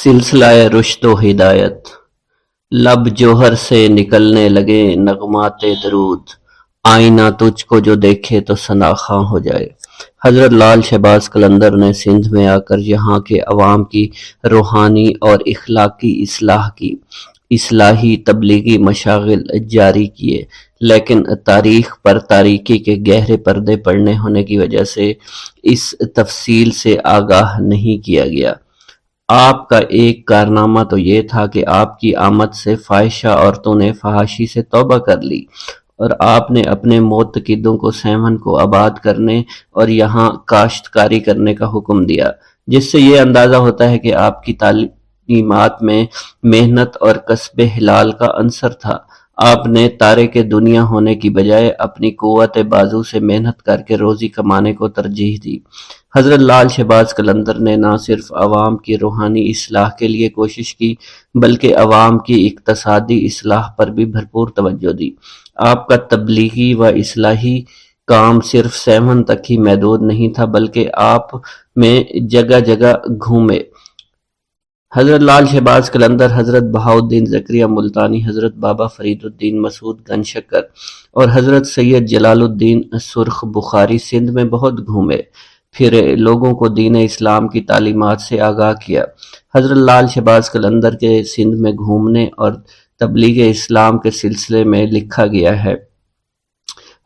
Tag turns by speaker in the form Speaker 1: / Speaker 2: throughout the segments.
Speaker 1: سلسلہ رشد و ہدایت، لب جوہر سے نکلنے لگے نغمات درود، آئینہ تجھ کو جو دیکھے تو ثناخواں ہو جائے۔ حضرت لال شہباز قلندر نے سندھ میں آ کر یہاں کے عوام کی روحانی اور اخلاقی اصلاح کی اصلاحی تبلیغی مشاغل جاری کیے، لیکن تاریخ پر تاریکی کے گہرے پردے پڑنے ہونے کی وجہ سے اس تفصیل سے آگاہ نہیں کیا گیا۔ آپ کا ایک کارنامہ تو یہ تھا کہ آپ کی آمد سے فاحشہ عورتوں نے فحاشی سے توبہ کر لی اور آپ نے اپنے معتقدوں کو سیون کو آباد کرنے اور یہاں کاشتکاری کرنے کا حکم دیا، جس سے یہ اندازہ ہوتا ہے کہ آپ کی تعلیمات میں محنت اور کسب حلال کا عنصر تھا۔ آپ نے تارک دنیا ہونے کی بجائے اپنی قوت بازو سے محنت کر کے روزی کمانے کو ترجیح دی۔ حضرت لال شہباز قلندر نے نہ صرف عوام کی روحانی اصلاح کے لیے کوشش کی بلکہ عوام کی اقتصادی اصلاح پر بھی بھرپور توجہ دی۔ آپ کا تبلیغی و اصلاحی کام صرف سیون تک ہی محدود نہیں تھا بلکہ آپ میں جگہ جگہ گھومے۔ حضرت لال شہباز قلندر حضرت بہاؤالدین زکریا ملتانی، حضرت بابا فرید الدین مسعود گنج شکر اور حضرت سید جلال الدین سرخ بخاری سندھ میں بہت گھومے پھرے، لوگوں کو دین اسلام کی تعلیمات سے آگاہ کیا۔ حضرت لال شہباز قلندر کے سندھ میں گھومنے اور تبلیغ اسلام کے سلسلے میں لکھا گیا ہے۔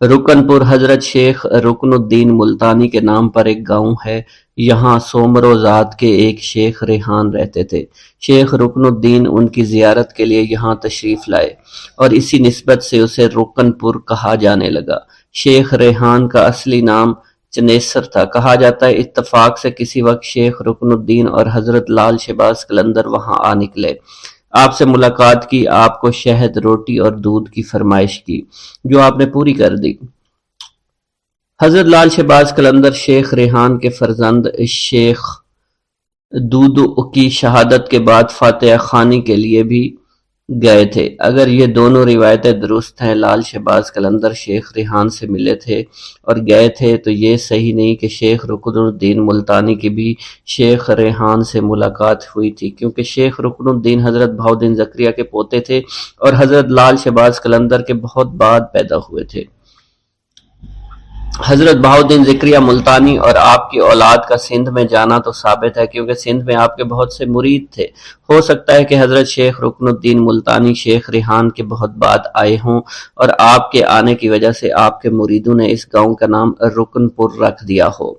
Speaker 1: رکن پور حضرت شیخ رکن الدین ملتانی کے نام پر ایک گاؤں ہے، یہاں سومرو ذات کے ایک شیخ ریحان رہتے تھے۔ شیخ رکن الدین ان کی زیارت کے لیے یہاں تشریف لائے اور اسی نسبت سے اسے رکن پور کہا جانے لگا۔ شیخ ریحان کا اصلی نام چنیسر تھا۔ کہا جاتا ہے اتفاق سے کسی وقت شیخ رکن الدین اور حضرت لال شہباز قلندر وہاں آ نکلے، آپ سے ملاقات کی، آپ کو شہد، روٹی اور دودھ کی فرمائش کی جو آپ نے پوری کر دی۔ حضرت لال شہباز قلندر شیخ ریحان کے فرزند شیخ دودو کی شہادت کے بعد فاتحہ خوانی کے لیے بھی گئے تھے۔ اگر یہ دونوں روایتیں درست ہیں، لال شہباز قلندر شیخ ریحان سے ملے تھے اور گئے تھے، تو یہ صحیح نہیں کہ شیخ رکن الدین ملتانی کی بھی شیخ ریحان سے ملاقات ہوئی تھی، کیونکہ شیخ رکن الدین حضرت بہاؤالدین زکریا کے پوتے تھے اور حضرت لال شہباز قلندر کے بہت بعد پیدا ہوئے تھے۔ حضرت بہاؤالدین زکریا ملتانی اور آپ کی اولاد کا سندھ میں جانا تو ثابت ہے، کیونکہ سندھ میں آپ کے بہت سے مرید تھے۔ ہو سکتا ہے کہ حضرت شیخ رکن الدین ملتانی شیخ ریحان کے بہت بعد آئے ہوں اور آپ کے آنے کی وجہ سے آپ کے مریدوں نے اس گاؤں کا نام رکن پور رکھ دیا ہو۔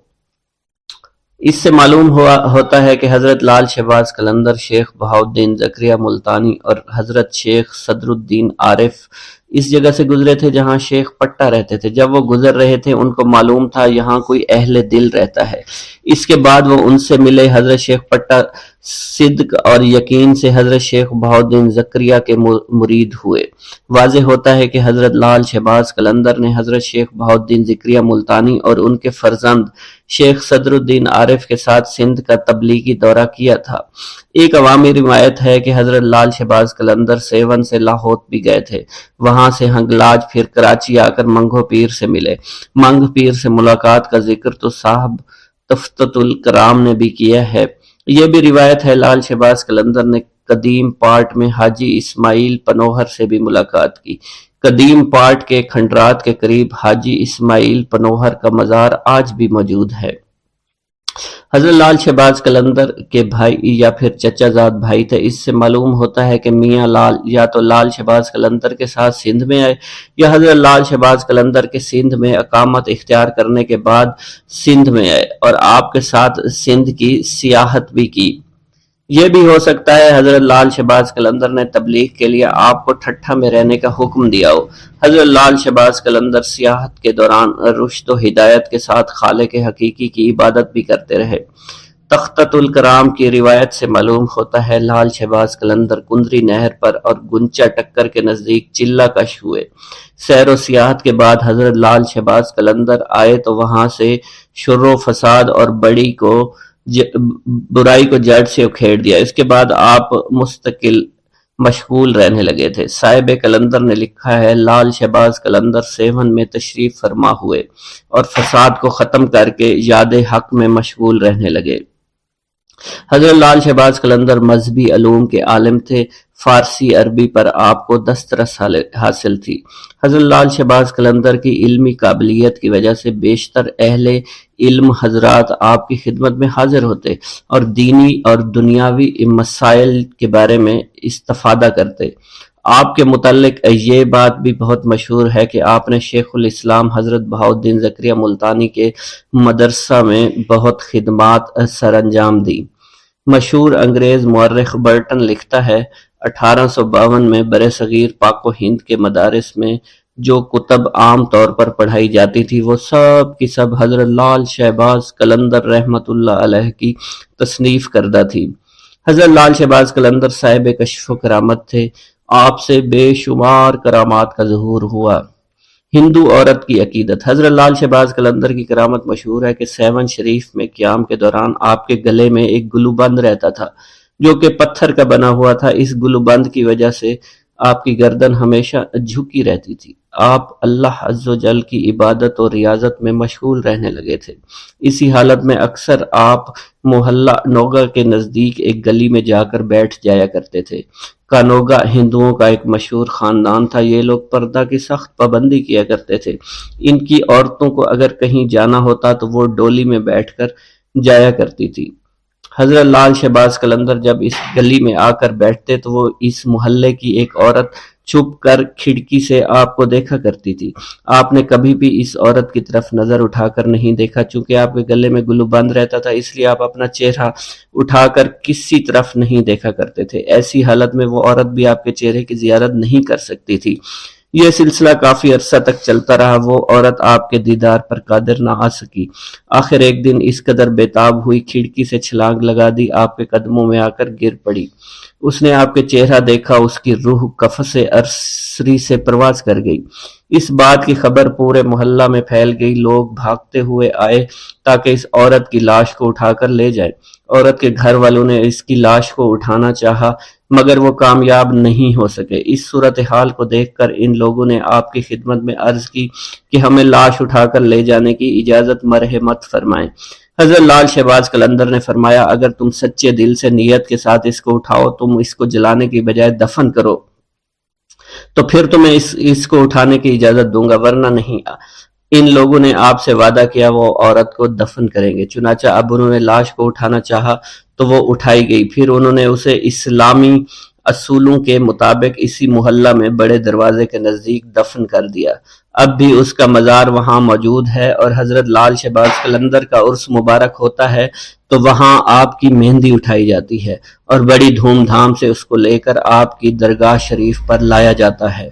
Speaker 1: اس سے معلوم ہوتا ہے کہ حضرت لال شہباز قلندر شیخ بہاؤالدین زکریا ملتانی اور حضرت شیخ صدر الدین عارف اس جگہ سے گزرے تھے جہاں شیخ پٹا رہتے تھے۔ جب وہ گزر رہے تھے ان کو معلوم تھا یہاں کوئی اہل دل رہتا ہے۔ اس کے بعد وہ ان سے ملے۔ حضرت شیخ پٹا صدق اور یقین سے حضرت شیخ بہاؤالدین زکریا کے مرید ہوئے۔ واضح ہوتا ہے کہ حضرت لال شہباز قلندر نے حضرت شیخ بہاؤالدین زکریا ملتانی اور ان کے فرزند شیخ صدر الدین عارف کے ساتھ سندھ کا تبلیغی دورہ کیا تھا۔ ایک عوامی روایت ہے کہ حضرت لال شہباز قلندر سیون سے لاہور بھی گئے تھے، وہاں سے ہنگلاج، پھر کراچی آ کر منگو پیر سے ملے۔ منگ پیر سے ملاقات کا ذکر تو صاحب تفتۃ الکرام نے بھی کیا ہے۔ یہ بھی روایت ہے لال شہباز قلندر نے قدیم پاٹ میں حاجی اسماعیل پنوہر سے بھی ملاقات کی۔ قدیم پاٹ کے کھنڈرات کے قریب حاجی اسماعیل پنوہر کا مزار آج بھی موجود ہے۔ حضرت لال شہباز قلندر کے بھائی یا پھر چچا زاد بھائی تھے۔ اس سے معلوم ہوتا ہے کہ میاں لال یا تو لال شہباز قلندر کے ساتھ سندھ میں آئے یا حضرت لال شہباز قلندر کے سندھ میں اقامت اختیار کرنے کے بعد سندھ میں آئے اور آپ کے ساتھ سندھ کی سیاحت بھی کی۔ یہ بھی ہو سکتا ہے حضرت لال شہباز قلندر نے تبلیغ کے لیے آپ کو ٹھٹھا میں رہنے کا حکم دیا ہو۔ حضرت لال شہباز قلندر سیاحت کے دوران رشد و ہدایت کے ساتھ خالق حقیقی کی عبادت بھی کرتے رہے۔ تفتۃ الکرام کی روایت سے معلوم ہوتا ہے لال شہباز قلندر کندری نہر پر اور گنچا ٹکر کے نزدیک چلہ کش ہوئے۔ سیر و سیاحت کے بعد حضرت لال شہباز قلندر آئے تو وہاں سے شر و فساد اور برائی کو جڑ سے اکھیڑ دیا۔ اس کے بعد آپ مستقل مشغول رہنے لگے تھے۔ صاحب قلندر نے لکھا ہے لال شہباز قلندر سیون میں تشریف فرما ہوئے اور فساد کو ختم کر کے یاد حق میں مشغول رہنے لگے۔ حضرت لال شہباز قلندر مذہبی علوم کے عالم تھے، فارسی عربی پر آپ کو دسترس حاصل تھی۔ حضرت لال شہباز قلندر کی علمی قابلیت کی وجہ سے بیشتر اہل علم حضرات آپ کی خدمت میں حاضر ہوتے اور دینی اور دنیاوی مسائل کے بارے میں استفادہ کرتے۔ آپ کے متعلق یہ بات بھی بہت مشہور ہے کہ آپ نے شیخ الاسلام حضرت بہاؤالدین زکریا ملتانی کے مدرسہ میں بہت خدمات سر انجام دی۔ مشہور انگریز مورخ برٹن لکھتا ہے 1852 میں برصغیر پاک و ہند کے مدارس میں جو کتب عام طور پر پڑھائی جاتی تھی وہ سب کی سب حضرت لال شہباز قلندر رحمۃ اللہ علیہ کی تصنیف کردہ تھی۔ حضرت لال شہباز قلندر صاحب کشف و کرامت تھے، آپ سے بے شمار کرامات کا ظہور ہوا۔ ہندو عورت کی عقیدت۔ حضرت لال شہباز قلندر کی کرامت مشہور ہے کہ سیون شریف میں قیام کے دوران آپ کے گلے میں ایک گلوبند رہتا تھا جو کہ پتھر کا بنا ہوا تھا۔ اس گلوبند کی وجہ سے آپ کی گردن ہمیشہ جھکی رہتی تھی۔ آپ اللہ عز و جل کی عبادت اور ریاضت میں مشغول رہنے لگے تھے۔ اسی حالت میں اکثر آپ محلہ نوگا کے نزدیک ایک گلی میں جا کر بیٹھ جایا کرتے تھے۔ کانوگا ہندوؤں کا ایک مشہور خاندان تھا۔ یہ لوگ پردہ کی سخت پابندی کیا کرتے تھے۔ ان کی عورتوں کو اگر کہیں جانا ہوتا تو وہ ڈولی میں بیٹھ کر جایا کرتی تھی۔ حضرت لال شہباز قلندر جب اس گلی میں آ کر بیٹھتے تو وہ اس محلے کی ایک عورت چھپ کر کھڑکی سے آپ کو دیکھا کرتی تھی۔ آپ نے کبھی بھی اس عورت کی طرف نظر اٹھا کر نہیں دیکھا، چونکہ آپ کے گلے میں گلو بند رہتا تھا، اس لیے آپ اپنا چہرہ اٹھا کر کسی طرف نہیں دیکھا کرتے تھے۔ ایسی حالت میں وہ عورت بھی آپ کے چہرے کی زیارت نہیں کر سکتی تھی۔ یہ سلسلہ کافی عرصہ تک چلتا رہا۔ وہ عورت آپ کے دیدار پر قادر نہ آ سکی۔ آخر ایک دن اس قدر بےتاب ہوئی، کھڑکی سے چھلانگ لگا دی، آپ کے قدموں میں آ کر گر پڑی۔ اس نے آپ کے چہرہ دیکھا، اس کی روح قفس ارسری سے پرواز کر گئی۔ اس بات کی خبر پورے محلہ میں پھیل گئی۔ لوگ بھاگتے ہوئے آئے تاکہ اس عورت کی لاش کو اٹھا کر لے جائیں۔ عورت کے گھر والوں نے اس کی لاش کو اٹھانا چاہا مگر وہ کامیاب نہیں ہو سکے۔ اس صورتحال کو دیکھ کر ان لوگوں نے آپ کی خدمت میں عرض کی کہ ہمیں لاش اٹھا کر لے جانے کی اجازت مرحمت فرمائیں۔ حضرت لال شہباز قلندر نے فرمایا اگر تم سچے دل سے نیت کے ساتھ اس کو اٹھاؤ، تم اس کو جلانے کی بجائے دفن کرو تو پھر تمہیں اس کو اٹھانے کی اجازت دوں گا، ورنہ نہیں۔ ان لوگوں نے آپ سے وعدہ کیا وہ عورت کو دفن کریں گے۔ چنانچہ اب انہوں نے لاش کو اٹھانا چاہا تو وہ اٹھائی گئی۔ پھر انہوں نے اسے اسلامی اصولوں کے مطابق اسی محلہ میں بڑے دروازے کے نزدیک دفن کر دیا۔ اب بھی اس کا مزار وہاں موجود ہے اور حضرت لال شہباز قلندر کا عرس مبارک ہوتا ہے تو وہاں آپ کی مہندی اٹھائی جاتی ہے اور بڑی دھوم دھام سے اس کو لے کر آپ کی درگاہ شریف پر لایا جاتا ہے۔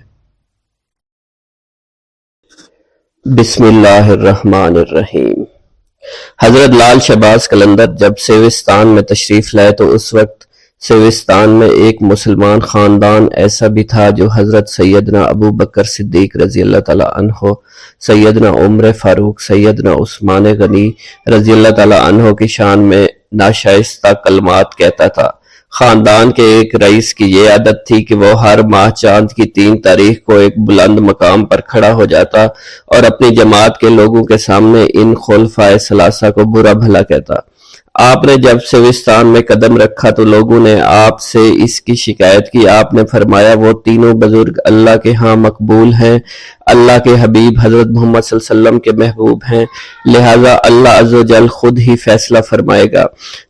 Speaker 1: بسم اللہ الرحمن الرحیم۔ حضرت لال شہباز قلندر جب سیوستان میں تشریف لائے تو اس وقت سیوستان میں ایک مسلمان خاندان ایسا بھی تھا جو حضرت سیدنا ابو بکر صدیق رضی اللہ تعالیٰ عنہ، سیدنا عمر فاروق، سیدنا عثمان غنی رضی اللہ تعالیٰ عنہ کی شان میں ناشائستہ کلمات کہتا تھا۔ خاندان کے ایک رئیس کی یہ عادت تھی کہ وہ ہر ماہ چاند کی 3 تاریخ کو ایک بلند مقام پر کھڑا ہو جاتا اور اپنی جماعت کے لوگوں کے سامنے ان خلفائے ثلاثہ کو برا بھلا کہتا۔ آپ نے جب سیوستان میں قدم رکھا تو لوگوں نے آپ سے اس کی شکایت کی۔ آپ نے فرمایا وہ تینوں بزرگ اللہ کے ہاں مقبول ہیں، اللہ کے حبیب حضرت محمد صلی اللہ علیہ وسلم کے محبوب ہیں، لہٰذا اللہ عز و جل خود ہی فیصلہ فرمائے گا۔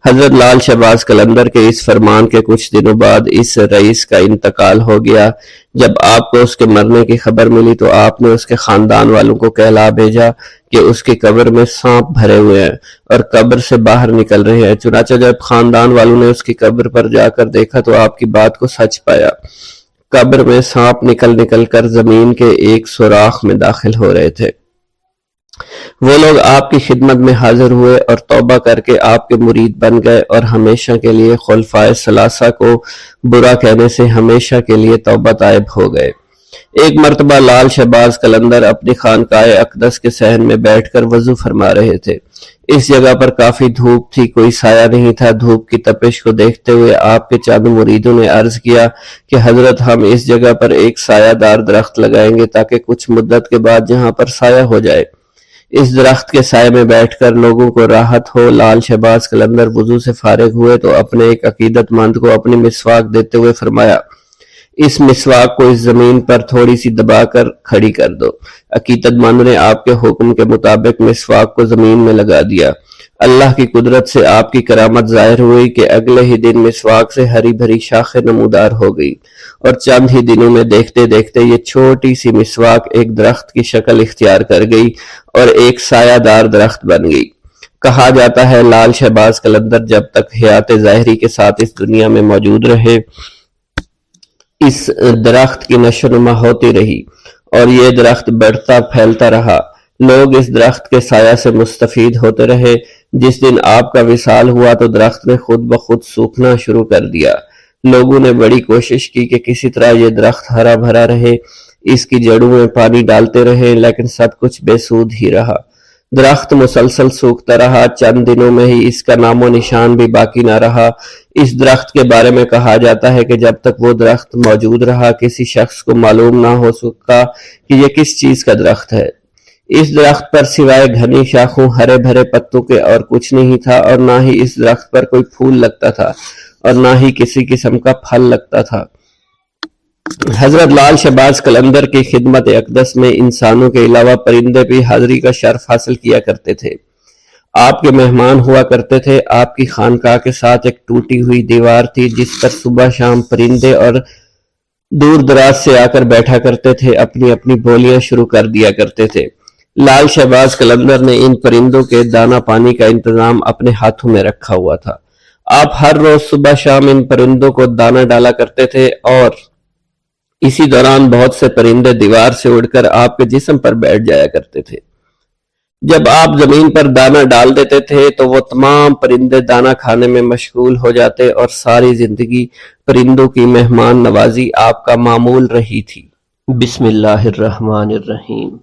Speaker 1: حضرت لال شہباز قلندر کے اس فرمان کے کچھ دنوں بعد اس رئیس کا انتقال ہو گیا۔ جب آپ کو اس کے مرنے کی خبر ملی تو آپ نے اس کے خاندان والوں کو کہلا بھیجا کہ اس کی قبر میں سانپ بھرے ہوئے ہیں اور قبر سے باہر نکل رہے ہیں۔ چنانچہ جب خاندان والوں نے اس کی قبر پر جا کر دیکھا تو آپ کی بات کو سچ پایا۔ قبر میں سانپ نکل نکل کر زمین کے ایک سوراخ میں داخل ہو رہے تھے۔ وہ لوگ آپ کی خدمت میں حاضر ہوئے اور توبہ کر کے آپ کے مرید بن گئے اور ہمیشہ کے لیے خلفائے ثلاثہ کو برا کہنے سے ہمیشہ کے لیے توبہ طائب ہو گئے۔ ایک مرتبہ لال شہباز قلندر اپنی خانقاہ اقدس کے صحن میں بیٹھ کر وضو فرما رہے تھے۔ اس جگہ پر کافی دھوپ تھی، کوئی سایہ نہیں تھا۔ دھوپ کی تپش کو دیکھتے ہوئے آپ کے چند مریدوں نے عرض کیا کہ حضرت ہم اس جگہ پر ایک سایہ دار درخت لگائیں گے تاکہ کچھ مدت کے بعد جہاں پر سایہ ہو جائے۔ اس درخت کے سائے میں بیٹھ کر لوگوں کو راحت ہو۔ لال شہباز قلندر وضو سے فارغ ہوئے تو اپنے ایک عقیدت مند کو اپنی مسواک دیتے ہوئے فرمایا، اس مسواک کو اس زمین پر تھوڑی سی دبا کر کھڑی کر دو۔ عقیدت مند نے آپ کے حکم کے مطابق مسواک کو زمین میں لگا دیا۔ اللہ کی قدرت سے آپ کی کرامت ظاہر ہوئی کہ اگلے ہی دن مسواک سے ہری بھری شاخیں نمودار ہو گئی، اور چند ہی دنوں میں دیکھتے دیکھتے یہ چھوٹی سی مسواک ایک درخت کی شکل اختیار کر گئی اور ایک سایہ دار درخت بن گئی۔ کہا جاتا ہے لال شہباز قلندر جب تک حیات ظاہری کے ساتھ اس دنیا میں موجود رہے، اس درخت کی نشو و نما ہوتی رہی اور یہ درخت بڑھتا پھیلتا رہا۔ لوگ اس درخت کے سایہ سے مستفید ہوتے رہے۔ جس دن آپ کا وصال ہوا تو درخت نے خود بخود سوکھنا شروع کر دیا۔ لوگوں نے بڑی کوشش کی کہ کسی طرح یہ درخت ہرا بھرا رہے، اس کی جڑوں میں پانی ڈالتے رہے، لیکن سب کچھ بے سود ہی رہا۔ درخت مسلسل سوکھتا رہا، چند دنوں میں ہی اس کا نام و نشان بھی باقی نہ رہا۔ اس درخت کے بارے میں کہا جاتا ہے کہ جب تک وہ درخت موجود رہا کسی شخص کو معلوم نہ ہو سکا کہ یہ کس چیز کا درخت ہے۔ اس درخت پر سوائے گھنی شاخوں، ہرے بھرے پتوں کے اور کچھ نہیں تھا، اور نہ ہی اس درخت پر کوئی پھول لگتا تھا اور نہ ہی کسی قسم کا پھل لگتا تھا۔ حضرت لال شہباز قلندر کی خدمت اقدس میں انسانوں کے علاوہ پرندے بھی حاضری کا شرف حاصل کیا کرتے تھے۔ آپ کے مہمان ہوا کرتے تھے۔ آپ کی خانقاہ کے ساتھ ایک ٹوٹی ہوئی دیوار تھی جس پر صبح شام پرندے اور دور دراز سے آ کر بیٹھا کرتے تھے، اپنی اپنی بولیاں شروع کر دیا کرتے تھے۔ لال شہباز قلندر نے ان پرندوں کے دانہ پانی کا انتظام اپنے ہاتھوں میں رکھا ہوا تھا۔ آپ ہر روز صبح شام ان پرندوں کو دانہ ڈالا کرتے تھے، اور اسی دوران بہت سے پرندے دیوار سے اڑ کر آپ کے جسم پر بیٹھ جایا کرتے تھے۔ جب آپ زمین پر دانہ ڈال دیتے تھے تو وہ تمام پرندے دانہ کھانے میں مشغول ہو جاتے، اور ساری زندگی پرندوں کی مہمان نوازی آپ کا معمول رہی تھی۔ بسم اللہ الرحمن الرحیم۔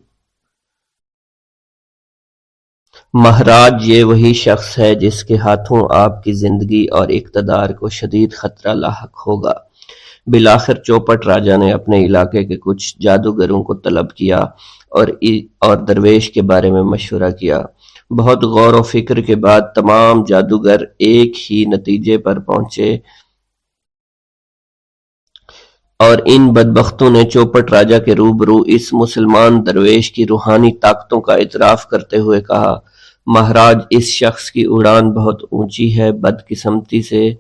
Speaker 1: مہراج یہ وہی شخص ہے جس کے ہاتھوں آپ کی زندگی اور اقتدار کو شدید خطرہ لاحق ہوگا۔ بالآخر چوپٹ راجہ نے اپنے علاقے کے کچھ جادوگروں کو طلب کیا اور درویش کے بارے میں مشورہ کیا۔ بہت غور و فکر کے بعد تمام جادوگر ایک ہی نتیجے پر پہنچے، اور ان بدبختوں نے چوپٹ راجہ کے روبرو اس مسلمان درویش کی روحانی طاقتوں کا اعتراف کرتے ہوئے کہا، مہاراج، اس شخص کی اڑان بہت اونچی ہے، بدقسمتی سے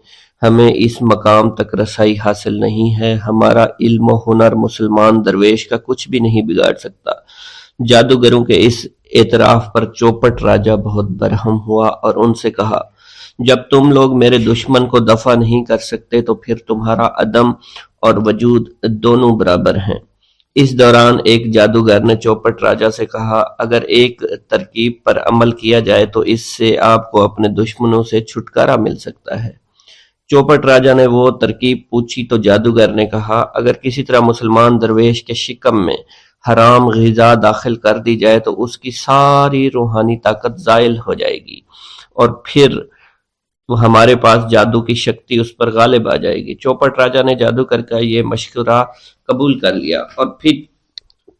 Speaker 1: ہمیں اس مقام تک رسائی حاصل نہیں ہے۔ ہمارا علم و ہنر مسلمان درویش کا کچھ بھی نہیں بگاڑ سکتا۔ جادوگروں کے اس اعتراف پر چوپٹ راجہ بہت برہم ہوا اور ان سے کہا، جب تم لوگ میرے دشمن کو دفع نہیں کر سکتے تو پھر تمہارا عدم اور وجود دونوں برابر ہیں۔ اس دوران ایک جادوگر نے چوپٹ راجہ سے کہا، اگر ایک ترکیب پر عمل کیا جائے تو اس سے آپ کو اپنے دشمنوں سے چھٹکارا مل سکتا ہے۔ چوپٹ راجہ نے وہ ترکیب پوچھی تو جادوگر نے کہا، اگر کسی طرح مسلمان درویش کے شکم میں حرام غذا داخل کر دی جائے تو اس کی ساری روحانی طاقت زائل ہو جائے گی، اور پھر ہمارے پاس جادو کی شکتی اس پر غالب آ جائے گی۔ چوپٹ راجہ نے جادوگر کا یہ مشورہ قبول کر لیا اور پھر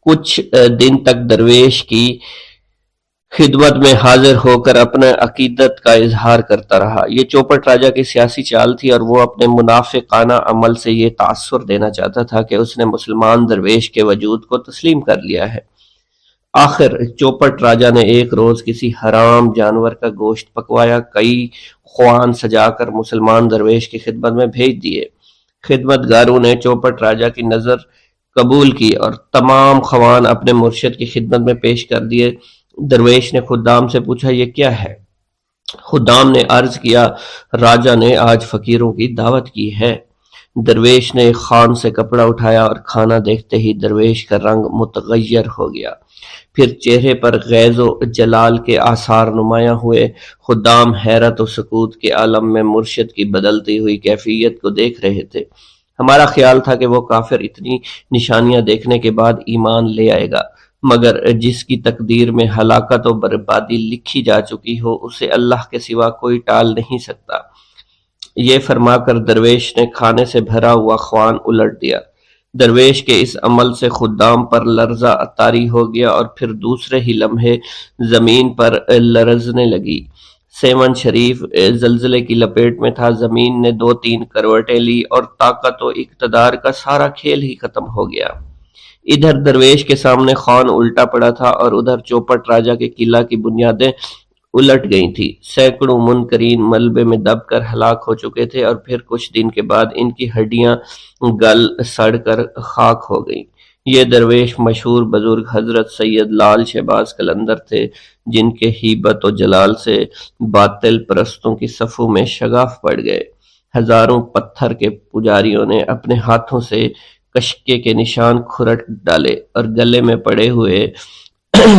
Speaker 1: کچھ دن تک درویش کی خدمت میں حاضر ہو کر اپنا عقیدت کا اظہار کرتا رہا۔ یہ چوپٹ راجہ کی سیاسی چال تھی، اور وہ اپنے منافقانہ عمل سے یہ تاثر دینا چاہتا تھا کہ اس نے مسلمان درویش کے وجود کو تسلیم کر لیا ہے۔ آخر چوپٹ راجہ نے ایک روز کسی حرام جانور کا گوشت پکوایا، کئی خوان سجا کر مسلمان درویش کی خدمت میں بھیج دیے۔ خدمت گاروں نے چوپٹ راجہ کی نظر قبول کی اور تمام خوان اپنے مرشد کی خدمت میں پیش کر دیے۔ درویش نے خدام سے پوچھا، یہ کیا ہے؟ خدام نے عرض کیا، راجہ نے آج فقیروں کی دعوت کی ہے۔ درویش نے خان سے کپڑا اٹھایا اور کھانا دیکھتے ہی درویش کا رنگ متغیر ہو گیا، پھر چہرے پر غیظ و جلال کے آثار نمایاں ہوئے۔ خدام حیرت و سکوت کے عالم میں مرشد کی بدلتی ہوئی کیفیت کو دیکھ رہے تھے۔ ہمارا خیال تھا کہ وہ کافر اتنی نشانیاں دیکھنے کے بعد ایمان لے آئے گا، مگر جس کی تقدیر میں ہلاکت و بربادی لکھی جا چکی ہو اسے اللہ کے سوا کوئی ٹال نہیں سکتا۔ یہ فرما کر درویش نے کھانے سے بھرا ہوا خوان الٹ دیا۔ درویش کے اس عمل سے خدام پر لرزہ طاری ہو گیا اور پھر دوسرے ہی لمحے زمین پر لرزنے لگی۔ سیون شریف زلزلے کی لپیٹ میں تھا، زمین نے 2-3 کروٹیں لی اور طاقت و اقتدار کا سارا کھیل ہی ختم ہو گیا۔ ادھر درویش کے سامنے خان الٹا پڑا تھا اور ادھر چوپٹ راجہ کے قلعہ کی بنیادیں الٹ گئی تھی۔ سینکڑوں منکرین ملبے میں دب کر ہلاک ہو چکے تھے اور پھر کچھ دن کے بعد ان کی ہڈیاں گل سڑ کر خاک ہو گئیں۔ یہ درویش مشہور بزرگ حضرت سید لال شہباز قلندر تھے، جن کے ہیبت و جلال سے باطل پرستوں کی صفوں میں شگاف پڑ گئے۔ ہزاروں پتھر کے پجاریوں نے اپنے ہاتھوں سے کشکے کے نشان کھرٹ ڈالے اور گلے میں پڑے ہوئے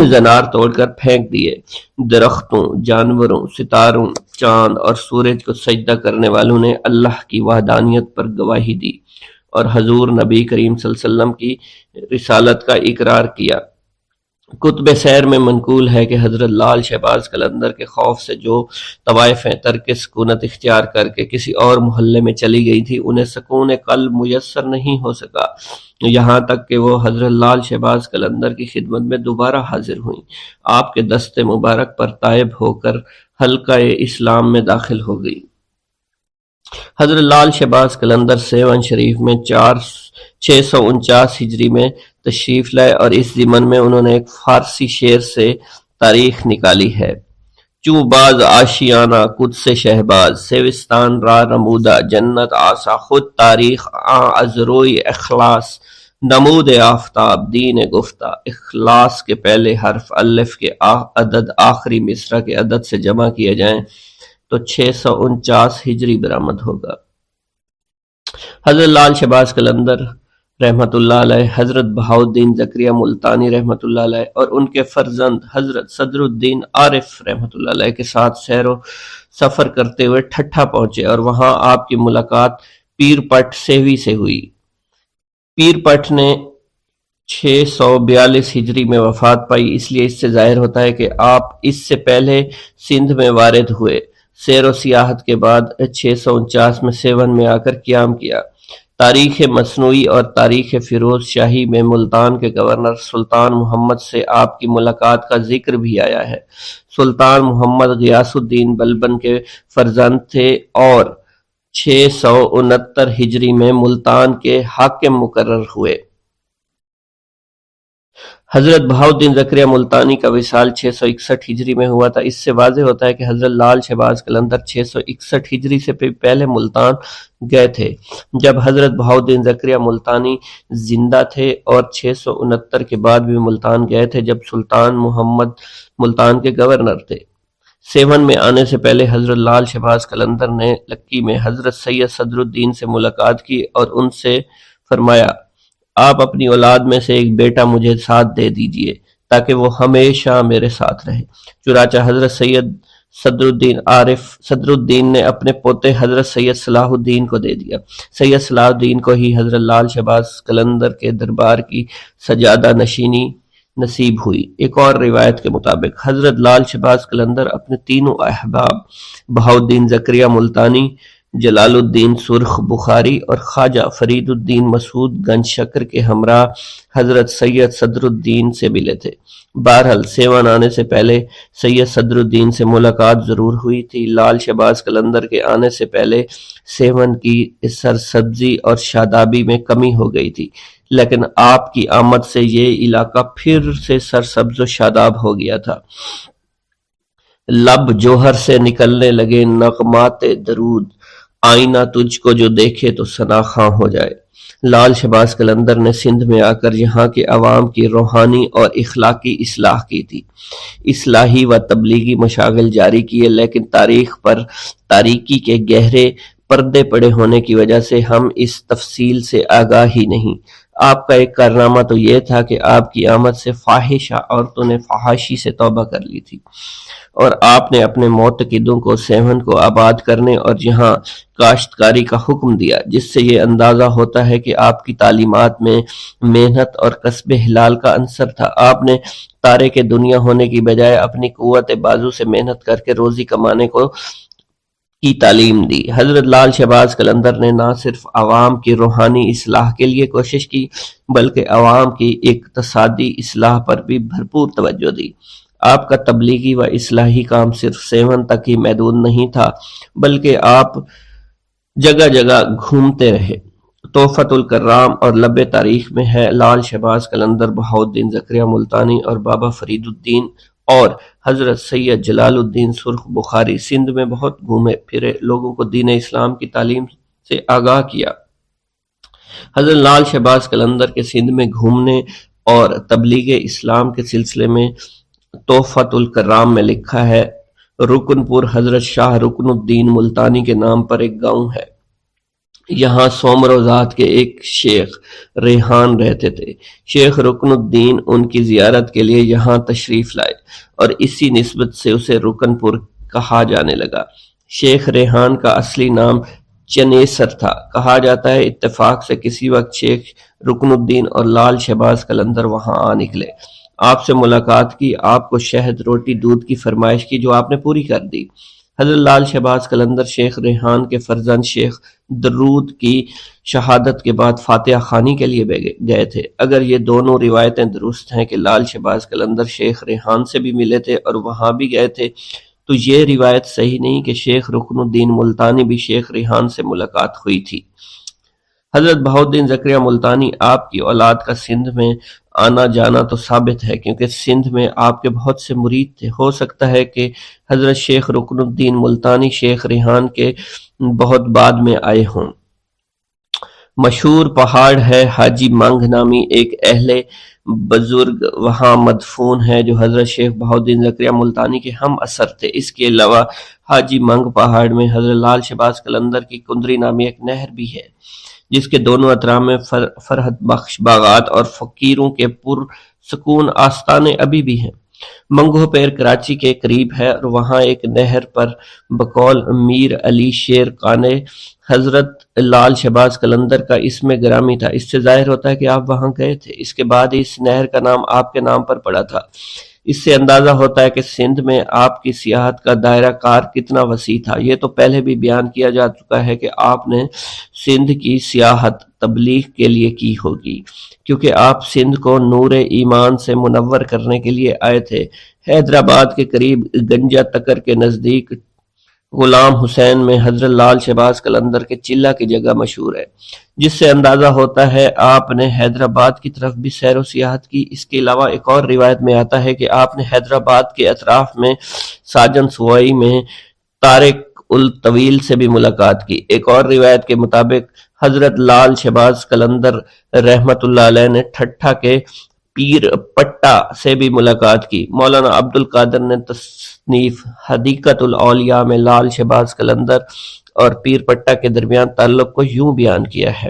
Speaker 1: زنار توڑ کر پھینک دیے۔ درختوں، جانوروں، ستاروں، چاند اور سورج کو سجدہ کرنے والوں نے اللہ کی وحدانیت پر گواہی دی اور حضور نبی کریم صلی اللہ علیہ وسلم کی رسالت کا اقرار کیا۔ کتب سیر میں منقول ہے کہ حضرت لال شہباز قلندر کے خوف سے جو طوائفیں ترک سکونت اختیار کر کے کسی اور محلے میں چلی گئی تھی، انہیں سکون قلب میسر نہیں ہو سکا، یہاں تک کہ وہ حضرت لال شہباز قلندر کی خدمت میں دوبارہ حاضر ہوئیں۔ آپ کے دست مبارک پر تائب ہو کر حلقہ اسلام میں داخل ہو گئی۔ حضرت لال شہباز قلندر سیون شریف میں 649 ہجری میں تشریف لائے اور اس ضمن میں انہوں نے ایک فارسی شعر سے تاریخ نکالی ہے: چوں باز آشیانہ قدس شہباز، سیوستان را رمودہ جنت آسا، خود تاریخ آن از روی اخلاص، نمود آفتاب دین گفتہ۔ اخلاص کے پہلے حرف الف کے عدد آخری مصرع کے عدد سے جمع کیے جائیں تو 649 ہجری برآمد ہوگا۔ حضرت لال شہباز قلندر رحمۃ اللہ علیہ، حضرت بہاؤالدین زکریا ملتانی رحمۃ اللہ علیہ اور ان کے فرزند حضرت صدر الدین عارف رحمۃ اللہ علیہ کے ساتھ سیر و سفر کرتے ہوئے ٹھٹھا پہنچے اور وہاں آپ کی ملاقات پیر پٹ سیوی سے ہوئی۔ پیر پٹ نے 642 ہجری میں وفات پائی، اس لیے اس سے ظاہر ہوتا ہے کہ آپ اس سے پہلے سندھ میں وارد ہوئے۔ سیر و سیاحت کے بعد 649 میں سیون میں آ کر قیام کیا۔ تاریخ مصنوعی اور تاریخ فیروز شاہی میں ملتان کے گورنر سلطان محمد سے آپ کی ملاقات کا ذکر بھی آیا ہے۔ سلطان محمد غیاث الدین بلبن کے فرزند تھے اور 669 ہجری میں ملتان کے حاکم مقرر ہوئے۔ حضرت بہاؤالدین زکریا ملتانی کا وصال 661 ہجری میں ہوا تھا۔ اس سے واضح ہوتا ہے کہ حضرت لال شہباز قلندر 661 ہجری سے پہلے ملتان گئے تھے، جب حضرت بہاؤالدین زکریا ملتانی زندہ تھے، اور 669 کے بعد بھی ملتان گئے تھے جب سلطان محمد ملتان کے گورنر تھے۔ سیون میں آنے سے پہلے حضرت لال شہباز قلندر نے لکی میں حضرت سید صدر الدین سے ملاقات کی اور ان سے فرمایا: آپ اپنی اولاد میں سے ایک بیٹا مجھے ساتھ دے دیجئے تاکہ وہ ہمیشہ میرے ساتھ رہے۔ چنانچہ حضرت سید صدر الدین نے اپنے پوتے حضرت سید صلاح الدین کو دے دیا۔ سید صلاح الدین کو ہی حضرت لال شہباز قلندر کے دربار کی سجادہ نشینی نصیب ہوئی۔ ایک اور روایت کے مطابق حضرت لال شہباز قلندر اپنے تینوں احباب بہاؤالدین زکریا ملتانی، جلال الدین سرخ بخاری اور خواجہ فرید الدین مسعود گنج شکر کے ہمراہ حضرت سید صدر الدین سے ملے تھے۔ بہرحال سیون آنے سے پہلے سید صدر الدین سے ملاقات ضرور ہوئی تھی۔ لال شہباز قلندر کے آنے سے پہلے سیون کی سرسبزی اور شادابی میں کمی ہو گئی تھی، لیکن آپ کی آمد سے یہ علاقہ پھر سے سرسبز و شاداب ہو گیا تھا۔ لب جوہر سے نکلنے لگے نغمات درود، آئینہ تجھ کو جو دیکھے تو ثنا خواں ہو جائے۔ لال شہباز قلندر نے سندھ میں آ کر یہاں کے عوام کی روحانی اور اخلاقی اصلاح کی تھی۔ اصلاحی و تبلیغی مشاغل جاری کیے، لیکن تاریخ پر تاریکی کے گہرے پردے پڑے ہونے کی وجہ سے ہم اس تفصیل سے آگاہ ہی نہیں۔ آپ کا ایک کارنامہ تو یہ تھا کہ آپ کی آمد سے فاحشہ عورتوں نے فحاشی سے توبہ کر لی تھی، اور آپ نے اپنے معتقدوں کو سیون کو آباد کرنے اور یہاں کاشتکاری کا حکم دیا، جس سے یہ اندازہ ہوتا ہے کہ آپ کی تعلیمات میں محنت اور کسب حلال کا عنصر تھا۔ آپ نے تارک دنیا ہونے کی بجائے اپنی قوت بازو سے محنت کر کے روزی کمانے کو کی تعلیم دی۔ حضرت لال شہباز قلندر نے نہ صرف عوام کی روحانی اصلاح کے لیے کوشش کی بلکہ عوام کی اقتصادی اصلاح پر بھی بھرپور توجہ دی۔ آپ کا تبلیغی و اصلاحی کام صرف سیون تک ہی محدود نہیں تھا بلکہ آپ جگہ جگہ گھومتے رہے۔ تحفۃ الکرام اور لب تاریخ میں ہے لال شہباز قلندر بہاؤالدین زکریا ملتانی اور بابا فرید الدین اور حضرت سید جلال الدین سرخ بخاری سندھ میں بہت گھومے پھرے، لوگوں کو دین اسلام کی تعلیم سے آگاہ کیا۔ حضرت لال شہباز قلندر کے سندھ میں گھومنے اور تبلیغ اسلام کے سلسلے میں تحفۃ الکرام میں لکھا ہے، رکن پور حضرت شاہ رکن الدین ملتانی کے نام پر ایک گاؤں ہے۔ یہاں سومروزاد کے ایک شیخ ریحان رہتے تھے۔ شیخ رکن الدین ان کی زیارت کے لیے یہاں تشریف لائے اور اسی نسبت سے اسے رکن پور کہا جانے لگا۔ شیخ ریحان کا اصلی نام چنیسر تھا۔ کہا جاتا ہے اتفاق سے کسی وقت شیخ رکن الدین اور لال شہباز قلندر وہاں آ نکلے، آپ سے ملاقات کی، آپ کو شہد روٹی دودھ کی فرمائش کی جو آپ نے پوری کر دی۔ حضرت لال شہباز قلندر شیخ ریحان کے فرزند شیخ درود کی شہادت کے بعد فاتحہ خوانی کے لیے گئے تھے۔ اگر یہ دونوں روایتیں درست ہیں کہ لال شہباز قلندر شیخ ریحان سے بھی ملے تھے اور وہاں بھی گئے تھے، تو یہ روایت صحیح نہیں کہ شیخ رکن الدین ملتانی بھی شیخ ریحان سے ملاقات ہوئی تھی۔ حضرت بہاؤالدین زکریا ملتانی آپ کی اولاد کا سندھ میں آنا جانا تو ثابت ہے کیونکہ سندھ میں آپ کے بہت سے مرید تھے۔ ہو سکتا ہے کہ حضرت شیخ رکن الدین ملتانی شیخ ریحان کے بہت بعد میں آئے ہوں۔ مشہور پہاڑ ہے حاجی منگ نامی ایک اہل بزرگ وہاں مدفون ہے جو حضرت شیخ بہاؤالدین زکریا ملتانی کے ہم اثر تھے۔ اس کے علاوہ حاجی منگ پہاڑ میں حضرت لال شہباز قلندر کی کندری نامی ایک نہر بھی ہے جس کے دونوں اطراف میں فرحت بخش باغات اور فقیروں کے پرسکون آستانے ابھی بھی ہیں۔ منگو پیر کراچی کے قریب ہے اور وہاں ایک نہر پر بقول میر علی شیر قانے حضرت لال شہباز قلندر کا اسم گرامی تھا۔ اس سے ظاہر ہوتا ہے کہ آپ وہاں گئے تھے۔ اس کے بعد اس نہر کا نام آپ کے نام پر پڑا تھا۔ اس سے اندازہ ہوتا ہے کہ سندھ میں آپ کی سیاحت کا دائرہ کار کتنا وسیع تھا۔ یہ تو پہلے بھی بیان کیا جا چکا ہے کہ آپ نے سندھ کی سیاحت تبلیغ کے لیے کی ہوگی کیونکہ آپ سندھ کو نور ایمان سے منور کرنے کے لیے آئے تھے۔ حیدرآباد کے قریب گنجا تکر کے نزدیک غلام حسین میں حضرت لال شہباز قلندر کے چلہ کی جگہ مشہور ہے، جس سے اندازہ ہوتا ہے آپ نے حیدرآباد کی طرف بھی سیر و سیاحت کی۔ اس کے علاوہ ایک اور روایت میں آتا ہے کہ آپ نے حیدرآباد کے اطراف میں ساجن سوائی میں طارق الطویل سے بھی ملاقات کی۔ ایک اور روایت کے مطابق حضرت لال شہباز قلندر رحمت اللہ علیہ نے ٹھٹھا کے پیر پٹا سے بھی ملاقات کی۔ مولانا عبد القادر نے تصنیف حدیقت الاولیاء میں لال شہباز قلندر اور پیر پٹا کے درمیان تعلق کو یوں بیان کیا ہے: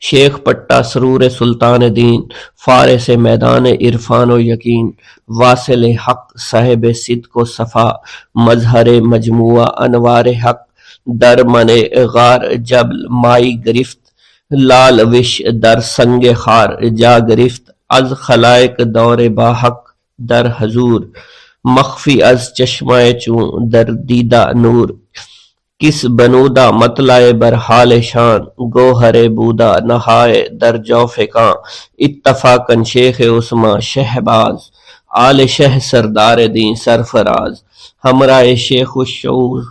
Speaker 1: شیخ پٹا سرور سلطان دین، فارس میدان عرفان و یقین، واصل حق صاحب صدق و صفا، مظہر مجموعہ انوار حق، در من غار جبل مائی گرفت، لال وش در سنگ خار جا گرفت، از خلائق دور باحق در حضور، مخفی از چشمہ چون در دیدہ نور، کس بنودا مطلع بر حال شان، گوہر بودا نہائے در جوف کاں، اتفاقاً شیخ عثمان شہباز، آل شہ سردار دین سرفراز، ہمراہ شیخ الشعور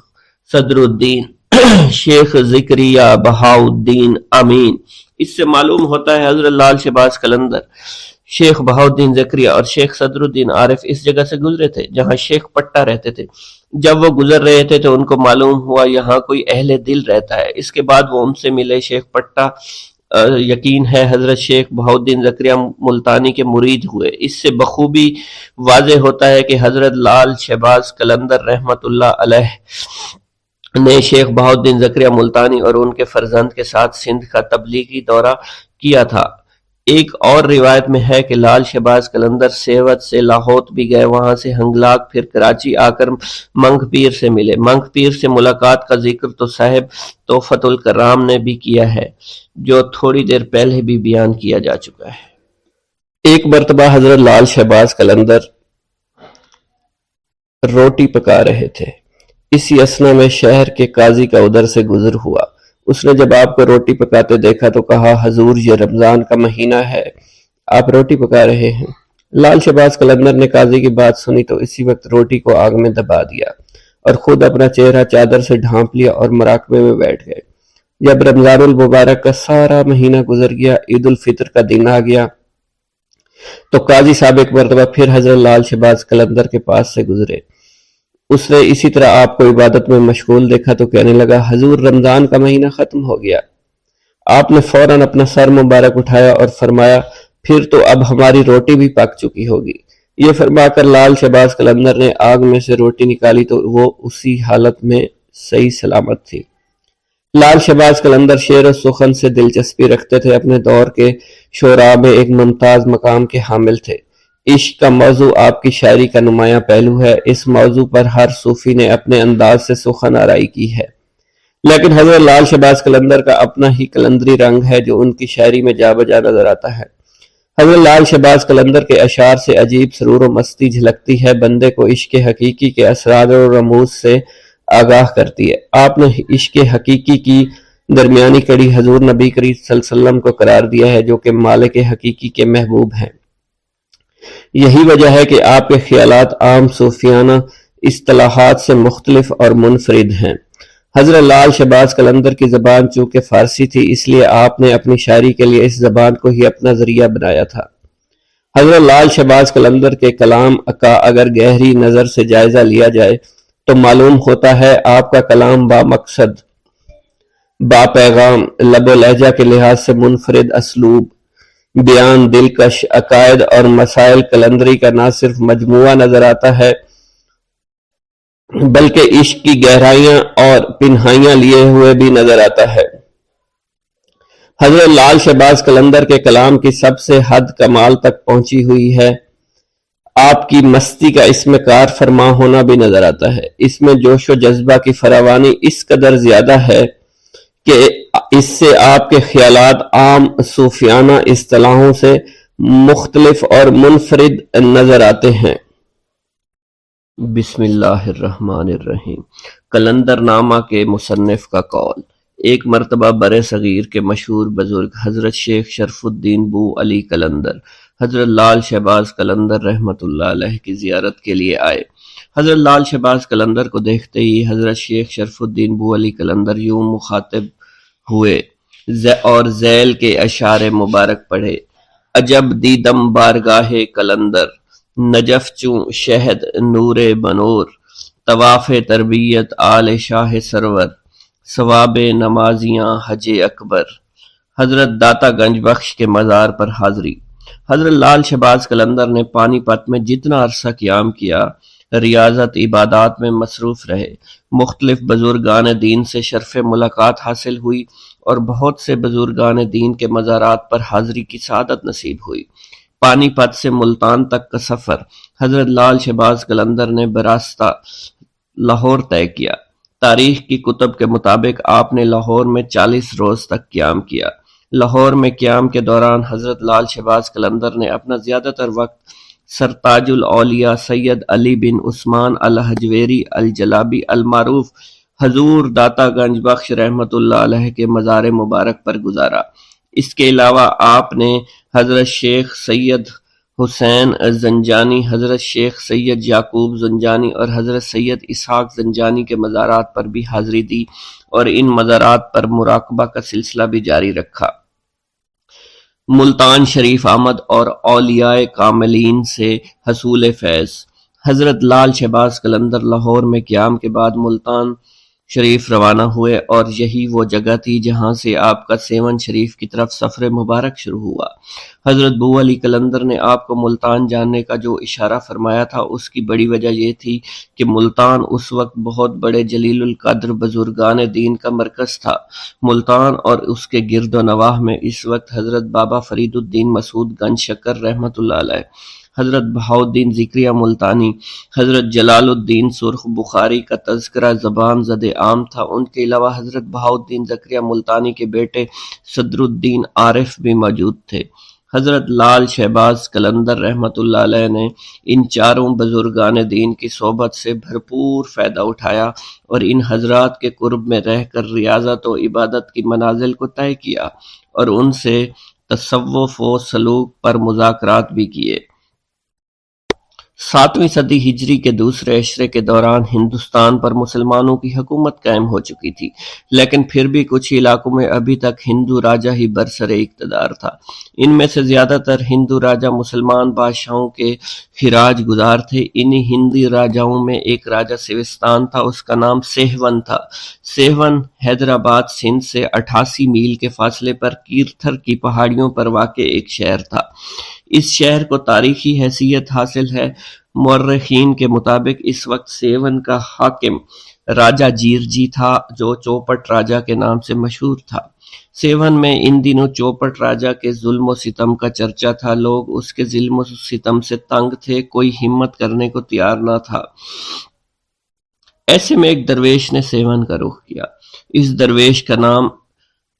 Speaker 1: صدر الدین شیخ زکریہ بہاؤالدین امین۔ اس سے معلوم ہوتا ہے حضرت لال شہباز قلندر، شیخ بہاؤالدین زکریہ اور شیخ صدر الدین عارف اس جگہ سے گزرے تھے جہاں شیخ پٹا رہتے تھے۔ جب وہ گزر رہے تھے تو ان کو معلوم ہوا یہاں کوئی اہل دل رہتا ہے۔ اس کے بعد وہ ان سے ملے۔ شیخ پٹا یقین ہے حضرت شیخ بہاؤالدین زکریہ ملتانی کے مرید ہوئے۔ اس سے بخوبی واضح ہوتا ہے کہ حضرت لال شہباز قلندر رحمت اللہ علیہ نے شیخ بہاؤالدین زکریہ ملتانی اور ان کے فرزند کے ساتھ سندھ کا تبلیغی دورہ کیا تھا۔ ایک اور روایت میں ہے کہ لال شہباز قلندر سیوت سے لاہور بھی گئے، وہاں سے ہنگلاک، پھر کراچی آ کر منگ پیر سے ملے۔ منگ پیر سے ملاقات کا ذکر تو صاحب تحفۃ الکرام نے بھی کیا ہے جو تھوڑی دیر پہلے بھی بیان کیا جا چکا ہے۔ ایک مرتبہ حضرت لال شہباز قلندر روٹی پکا رہے تھے۔ اسی اثنا میں شہر کے قاضی کا ادھر سے گزر ہوا۔ اس نے جب آپ کو روٹی پکاتے دیکھا تو کہا، حضور یہ رمضان کا مہینہ ہے، آپ روٹی پکا رہے ہیں؟ لال شہباز قلندر نے قاضی کی بات سنی تو اسی وقت روٹی کو آگ میں دبا دیا اور خود اپنا چہرہ چادر سے ڈھانپ لیا اور مراقبے میں بیٹھ گئے۔ جب رمضان المبارک کا سارا مہینہ گزر گیا، عید الفطر کا دن آ گیا تو قاضی صاحب ایک مرتبہ پھر حضرت لال شہباز قلندر کے پاس سے گزرے۔ اس نے اسی طرح آپ کو عبادت میں مشغول دیکھا تو کہنے لگا، حضور رمضان کا مہینہ ختم ہو گیا۔ آپ نے فوراً اپنا سر مبارک اٹھایا اور فرمایا، پھر تو اب ہماری روٹی بھی پک چکی ہوگی۔ یہ فرما کر لال شہباز قلندر نے آگ میں سے روٹی نکالی تو وہ اسی حالت میں صحیح سلامت تھی۔ لال شہباز قلندر شعر و سخن سے دلچسپی رکھتے تھے، اپنے دور کے شعراء میں ایک ممتاز مقام کے حامل تھے۔ عشق کا موضوع آپ کی شاعری کا نمایاں پہلو ہے، اس موضوع پر ہر صوفی نے اپنے انداز سے سخن آرائی کی ہے، لیکن حضرت لال شہباز قلندر کا اپنا ہی قلندری رنگ ہے جو ان کی شاعری میں جا بجا نظر آتا ہے۔ حضرت لال شہباز قلندر کے اشعار سے عجیب سرور و مستی جھلکتی ہے، بندے کو عشق حقیقی کے اسرار و رموز سے آگاہ کرتی ہے۔ آپ نے عشق حقیقی کی درمیانی کڑی حضور نبی کریم صلی اللہ علیہ وسلم کو قرار دیا ہے جو کہ مالک حقیقی کے محبوب ہیں۔ یہی وجہ ہے کہ آپ کے خیالات عام صوفیانہ اصطلاحات سے مختلف اور منفرد ہیں۔ حضرت لال شہباز قلندر کی زبان چونکہ فارسی تھی، اس لیے آپ نے اپنی شاعری کے لیے اس زبان کو ہی اپنا ذریعہ بنایا تھا۔ حضرت لال شہباز قلندر کے کلام کا اگر گہری نظر سے جائزہ لیا جائے تو معلوم ہوتا ہے آپ کا کلام با مقصد، با پیغام، لب و لہجہ کے لحاظ سے منفرد اسلوب، بیان، دلکش عقائد اور مسائل قلندری کا نہ صرف مجموعہ نظر آتا ہے بلکہ عشق کی گہرائیاں اور پنہائیاں لیے ہوئے بھی نظر آتا ہے۔ حضرت لال شہباز قلندر کے کلام کی سب سے حد کمال تک پہنچی ہوئی ہے۔ آپ کی مستی کا اس میں کار فرما ہونا بھی نظر آتا ہے۔ اس میں جوش و جذبہ کی فراوانی اس قدر زیادہ ہے کہ اس سے آپ کے خیالات عام صوفیانہ اصطلاحوں سے مختلف اور منفرد نظر آتے ہیں۔ بسم اللہ الرحمن الرحیم۔ قلندر نامہ کے مصنف کا قول۔ ایک مرتبہ برِ صغیر کے مشہور بزرگ حضرت شیخ شرف الدین بو علی قلندر حضرت لال شہباز قلندر رحمۃ اللہ علیہ کی زیارت کے لیے آئے۔ حضرت لال شہباز قلندر کو دیکھتے ہی حضرت شیخ شرف الدین بو علی قلندر یوں مخاطب ہوئے اور ذیل کے اشعار مبارک پڑھے۔ عجب دیدم بارگاہ قلندر، نجف چوں شہد نور بنور، طواف تربیت آل شاہ سرور، ثواب نمازیاں حج اکبر۔ حضرت داتا گنج بخش کے مزار پر حاضری۔ حضرت لال شہباز قلندر نے پانی پت میں جتنا عرصہ قیام کیا، ریاضت عبادات میں مصروف رہے۔ مختلف بزرگان دین سے شرف ملاقات حاصل ہوئی اور بہت سے بزرگان دین کے مزارات پر حاضری کی سعادت نصیب ہوئی۔ پانی پت سے ملتان تک کا سفر حضرت لال شہباز قلندر نے براستہ لاہور طے کیا۔ تاریخ کی کتب کے مطابق آپ نے لاہور میں 40 روز تک قیام کیا۔ لاہور میں قیام کے دوران حضرت لال شہباز قلندر نے اپنا زیادہ تر وقت سرتاج الاولیاء سید علی بن عثمان الحجویری الجلابی المعروف حضور داتا گنج بخش رحمۃ اللہ علیہ کے مزار مبارک پر گزارا۔ اس کے علاوہ آپ نے حضرت شیخ سید حسین زنجانی، حضرت شیخ سید یعقوب زنجانی اور حضرت سید اسحاق زنجانی کے مزارات پر بھی حاضری دی اور ان مزارات پر مراقبہ کا سلسلہ بھی جاری رکھا۔ ملتان شریف آمد اور اولیاء کاملین سے حصول فیض۔ حضرت لال شہباز قلندر لاہور میں قیام کے بعد ملتان شریف روانہ ہوئے اور یہی وہ جگہ تھی جہاں سے آپ کا سیون شریف کی طرف سفر مبارک شروع ہوا۔ حضرت بو علی قلندر نے آپ کو ملتان جانے کا جو اشارہ فرمایا تھا، اس کی بڑی وجہ یہ تھی کہ ملتان اس وقت بہت بڑے جلیل القدر بزرگان دین کا مرکز تھا۔ ملتان اور اس کے گرد و نواح میں اس وقت حضرت بابا فرید الدین مسعود گنج شکر رحمۃ اللہ علیہ، حضرت بہاؤالدین ذکریہ ملتانی، حضرت جلال الدین سرخ بخاری کا تذکرہ زبان زد عام تھا۔ ان کے علاوہ حضرت بہاؤالدین ذکریہ ملتانی کے بیٹے صدر الدین عارف بھی موجود تھے۔ حضرت لال شہباز قلندر رحمۃ اللہ علیہ نے ان چاروں بزرگان دین کی صحبت سے بھرپور فائدہ اٹھایا اور ان حضرات کے قرب میں رہ کر ریاضت و عبادت کی منازل کو طے کیا اور ان سے تصوف و سلوک پر مذاکرات بھی کیے۔ 7ویں صدی ہجری کے دوسرے عشرے کے دوران ہندوستان پر مسلمانوں کی حکومت قائم ہو چکی تھی، لیکن پھر بھی کچھ علاقوں میں ابھی تک ہندو راجہ ہی برسر اقتدار تھا۔ ان میں سے زیادہ تر ہندو راجہ مسلمان بادشاہوں کے خراج گزار تھے۔ انہی ہندو راجاؤں میں ایک راجہ سوستان تھا، اس کا نام سیہون تھا۔ سیہون حیدرآباد سندھ سے 88 میل کے فاصلے پر کیرتھر کی پہاڑیوں پر واقع ایک شہر تھا۔ اس شہر کو تاریخی حیثیت حاصل ہے۔ مورخین کے مطابق اس وقت سیون کا حاکم راجہ جیرجی تھا جو چوپٹ راجہ کے نام سے مشہور تھا۔ سیون میں ان دنوں چوپٹ راجہ کے ظلم و ستم کا چرچا تھا۔ لوگ اس کے ظلم و ستم سے تنگ تھے، کوئی ہمت کرنے کو تیار نہ تھا۔ ایسے میں ایک درویش نے سیون کا رخ کیا۔ اس درویش کا نام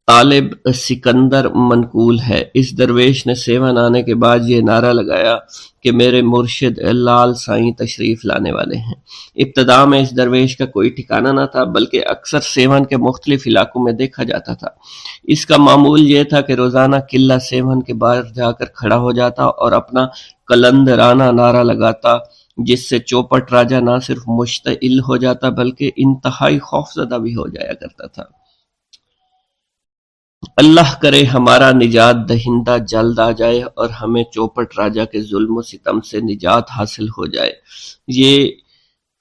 Speaker 1: طالب سکندر منقول ہے۔ اس درویش نے سیون آنے کے بعد یہ نعرہ لگایا کہ میرے مرشد لال سائیں تشریف لانے والے ہیں۔ ابتدا میں اس درویش کا کوئی ٹھکانہ نہ تھا، بلکہ اکثر سیون کے مختلف علاقوں میں دیکھا جاتا تھا۔ اس کا معمول یہ تھا کہ روزانہ قلعہ سیون کے باہر جا کر کھڑا ہو جاتا اور اپنا قلندرانہ نعرہ لگاتا، جس سے چوپٹ راجہ نہ صرف مشتعل ہو جاتا بلکہ انتہائی خوفزدہ بھی ہو جایا کرتا تھا۔ اللہ کرے ہمارا نجات دہندہ جلد آ جائے اور ہمیں چوپٹ راجہ کے ظلم و ستم سے نجات حاصل ہو جائے۔ یہ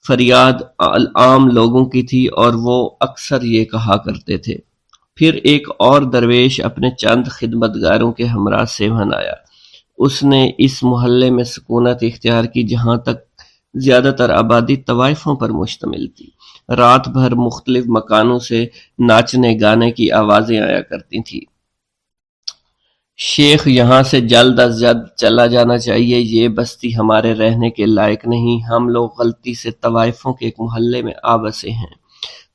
Speaker 1: فریاد عام لوگوں کی تھی اور وہ اکثر یہ کہا کرتے تھے۔ پھر ایک اور درویش اپنے چند خدمتگاروں کے ہمراہ سیون آیا۔ اس نے اس محلے میں سکونت اختیار کی جہاں تک زیادہ تر آبادی طوائفوں پر مشتمل تھی۔ رات بھر مختلف مکانوں سے ناچنے گانے کی آوازیں آیا کرتی تھیں۔ شیخ یہاں سے جلد از جلد چلا جانا چاہیے، یہ بستی ہمارے رہنے کے لائق نہیں، ہم لوگ غلطی سے طوائفوں کے ایک محلے میں آ بسے ہیں۔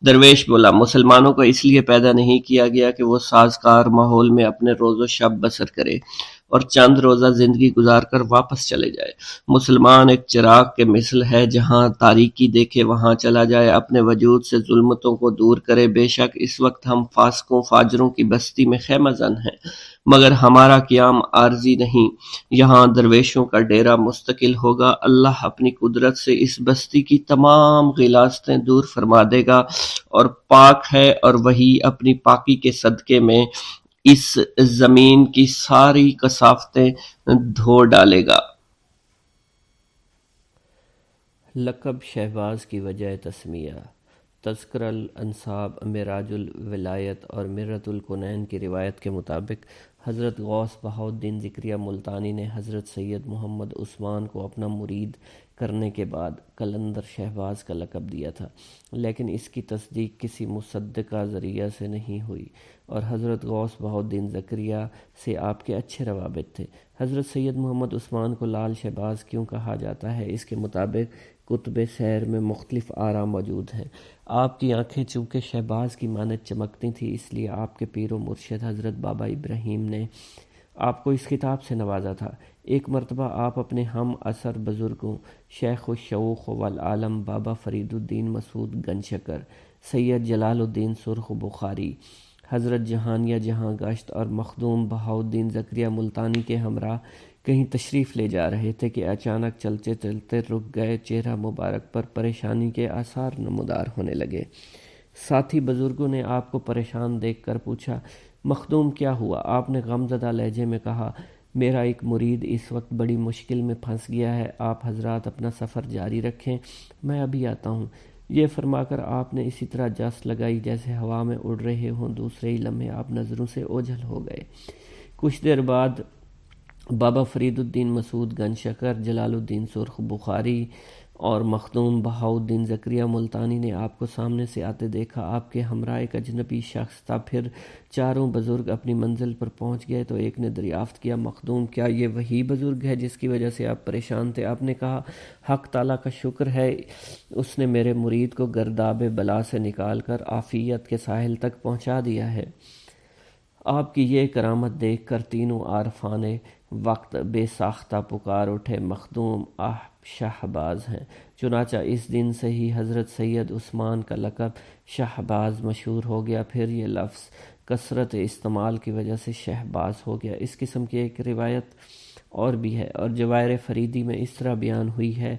Speaker 1: درویش بولا، مسلمانوں کو اس لیے پیدا نہیں کیا گیا کہ وہ سازگار ماحول میں اپنے روز و شب بسر کرے اور چند روزہ زندگی گزار کر واپس چلے جائے۔ مسلمان ایک چراغ کے مثل ہے، جہاں تاریکی دیکھے وہاں چلا جائے، اپنے وجود سے ظلمتوں کو دور کرے۔ بے شک اس وقت ہم فاسقوں فاجروں کی بستی میں خیمہ زن ہیں، مگر ہمارا قیام عارضی نہیں، یہاں درویشوں کا ڈیرا مستقل ہوگا۔ اللہ اپنی قدرت سے اس بستی کی تمام غلاظتیں دور فرما دے گا اور پاک ہے، اور وہی اپنی پاکی کے صدقے میں اس زمین کی ساری کثافتیں دھو ڈالے گا۔
Speaker 2: لقب شہباز کی وجہ تسمیہ: تذکرہ الانساب، معراج الولایت اور مرۃ الکونین کی روایت کے مطابق حضرت غوث بہاؤالدین ذکریہ ملتانی نے حضرت سید محمد عثمان کو اپنا مرید کرنے کے بعد قلندر شہباز کا لقب دیا تھا، لیکن اس کی تصدیق کسی مصدقہ ذریعہ سے نہیں ہوئی، اور حضرت غوث بہاؤالدین ذکریہ سے آپ کے اچھے روابط تھے۔ حضرت سید محمد عثمان کو لال شہباز کیوں کہا جاتا ہے؟ اس کے مطابق کتب سیر میں مختلف آراء موجود ہیں۔ آپ کی آنکھیں چونکہ شہباز کی مانند چمکتی تھیں، اس لیے آپ کے پیر و مرشد حضرت بابا ابراہیم نے آپ کو اس خطاب سے نوازا تھا۔ ایک مرتبہ آپ اپنے ہم عصر بزرگوں شیخ الشیوخ والعالم بابا فرید الدین مسعود گنجشکر، سید جلال الدین سرخ بخاری، حضرت جہانیہ جہاں گشت اور مخدوم بہاؤالدین ذکریہ ملتانی کے ہمراہ کہیں تشریف لے جا رہے تھے کہ اچانک چلتے چلتے رک گئے۔ چہرہ مبارک پر پریشانی کے آثار نمودار ہونے لگے۔ ساتھی بزرگوں نے آپ کو پریشان دیکھ کر پوچھا، مخدوم کیا ہوا؟ آپ نے غمزدہ لہجے میں کہا، میرا ایک مرید اس وقت بڑی مشکل میں پھنس گیا ہے، آپ حضرات اپنا سفر جاری رکھیں، میں ابھی آتا ہوں۔ یہ فرما کر آپ نے اسی طرح جس لگائی جیسے ہوا میں اڑ رہے ہوں، دوسرے ہی لمحے آپ نظروں سے اوجھل ہو گئے۔ کچھ دیر بعد بابا فرید الدین مسعود گنجشکر، جلال الدین سرخ بخاری اور مخدوم بہاؤالدین ذکریہ ملتانی نے آپ کو سامنے سے آتے دیکھا۔ آپ کے ہمراہ ایک اجنبی شخص تھا۔ پھر چاروں بزرگ اپنی منزل پر پہنچ گئے تو ایک نے دریافت کیا، مخدوم کیا یہ وہی بزرگ ہے جس کی وجہ سے آپ پریشان تھے؟ آپ نے کہا، حق تعالیٰ کا شکر ہے، اس نے میرے مرید کو گرداب بلا سے نکال کر عافیت کے ساحل تک پہنچا دیا ہے۔ آپ کی یہ کرامت دیکھ کر تینوں عارفان وقت بے ساختہ پکار اٹھے مخدوم آپ شہباز ہیں۔ چنانچہ اس دن سے ہی حضرت سید عثمان کا لقب شہباز مشہور ہو گیا، پھر یہ لفظ کثرت استعمال کی وجہ سے شہباز ہو گیا۔ اس قسم کی ایک روایت اور بھی ہے اور جواہر فریدی میں اس طرح بیان ہوئی ہے: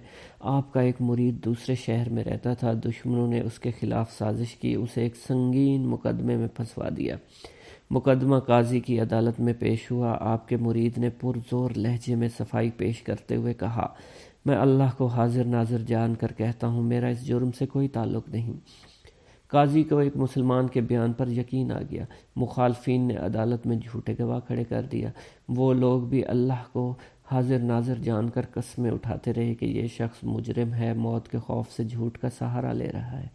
Speaker 2: آپ کا ایک مرید دوسرے شہر میں رہتا تھا، دشمنوں نے اس کے خلاف سازش کی، اسے ایک سنگین مقدمے میں پھنسوا دیا۔ مقدمہ قاضی کی عدالت میں پیش ہوا۔ آپ کے مرید نے پرزور لہجے میں صفائی پیش کرتے ہوئے کہا: میں اللہ کو حاضر ناظر جان کر کہتا ہوں میرا اس جرم سے کوئی تعلق نہیں۔ قاضی کو ایک مسلمان کے بیان پر یقین آ گیا۔ مخالفین نے عدالت میں جھوٹے گواہ کھڑے کر دیا۔ وہ لوگ بھی اللہ کو حاضر ناظر جان کر قسمیں اٹھاتے رہے کہ یہ شخص مجرم ہے، موت کے خوف سے جھوٹ کا سہارا لے رہا ہے۔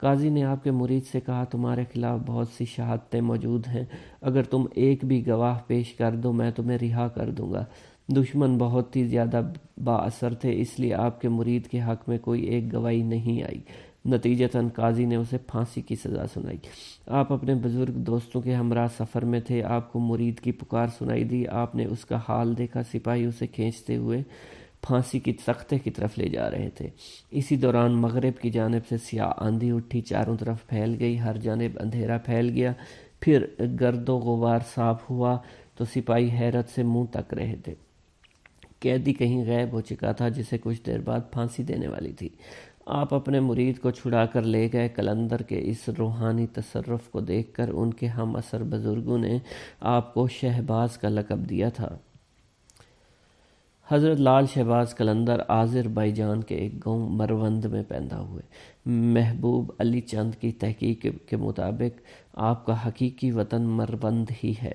Speaker 2: قاضی نے آپ کے مرید سے کہا: تمہارے خلاف بہت سی شہادتیں موجود ہیں، اگر تم ایک بھی گواہ پیش کر دو میں تمہیں رہا کر دوں گا۔ دشمن بہت ہی زیادہ با اثر تھے، اس لیے آپ کے مرید کے حق میں کوئی ایک گواہی نہیں آئی۔ نتیجتاً قاضی نے اسے پھانسی کی سزا سنائی۔ آپ اپنے بزرگ دوستوں کے ہمراہ سفر میں تھے، آپ کو مرید کی پکار سنائی دی، آپ نے اس کا حال دیکھا، سپاہی اسے کھینچتے ہوئے پھانسی کی تختے کی طرف لے جا رہے تھے۔ اسی دوران مغرب کی جانب سے سیاہ آندھی اٹھی، چاروں طرف پھیل گئی، ہر جانب اندھیرا پھیل گیا، پھر گرد و غبار صاف ہوا تو سپاہی حیرت سے منہ تک رہے تھے۔ قیدی کہیں غائب ہو چکا تھا جسے کچھ دیر بعد پھانسی دینے والی تھی۔ آپ اپنے مرید کو چھڑا کر لے گئے۔ قلندر کے اس روحانی تصرف کو دیکھ کر ان کے ہم عصر بزرگوں نے آپ کو شہباز کا لقب دیا تھا۔ حضرت لال شہباز قلندر آذربائیجان کے ایک گاؤں مروند میں پیدا ہوئے۔ محبوب علی چند کی تحقیق کے مطابق آپ کا حقیقی وطن مروند ہی ہے۔